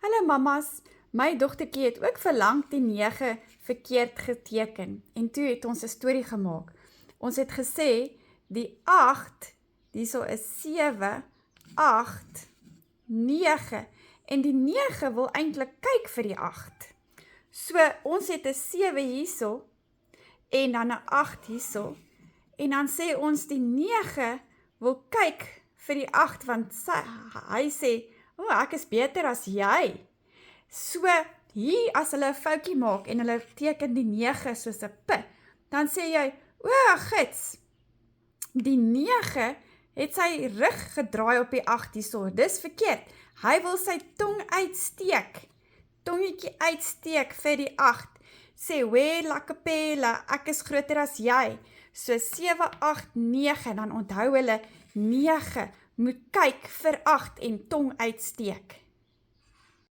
Hallo mamas, my dogtertjie het ook verlang die 9 verkeerd geteken en toe het ons 'n storie gemaak. Ons het gesê die 8, hierso is 7, 8, 9 en die 9 wil eintlik kyk vir die 8. So ons het 'n 7 hierso en dan 'n 8 hierso en dan sê ons die 9 wil kyk vir die 8 want hy sê, "O, ek is beter as jy." So hier as hulle 'n foutjie maak en hulle teken die 9 soos 'n P, dan sê jy, "O, gits, die 9 het sy rug gedraai op die 8 hierso. Dis verkeerd. Hy wil sy tong uitsteek. Tongetjie uitsteek vir die 8. Sê, "We lakapela, ek is groter as jy." So 7, 8, 9, dan onthou hulle 9 moet kyk vir 8 en tong uitsteek.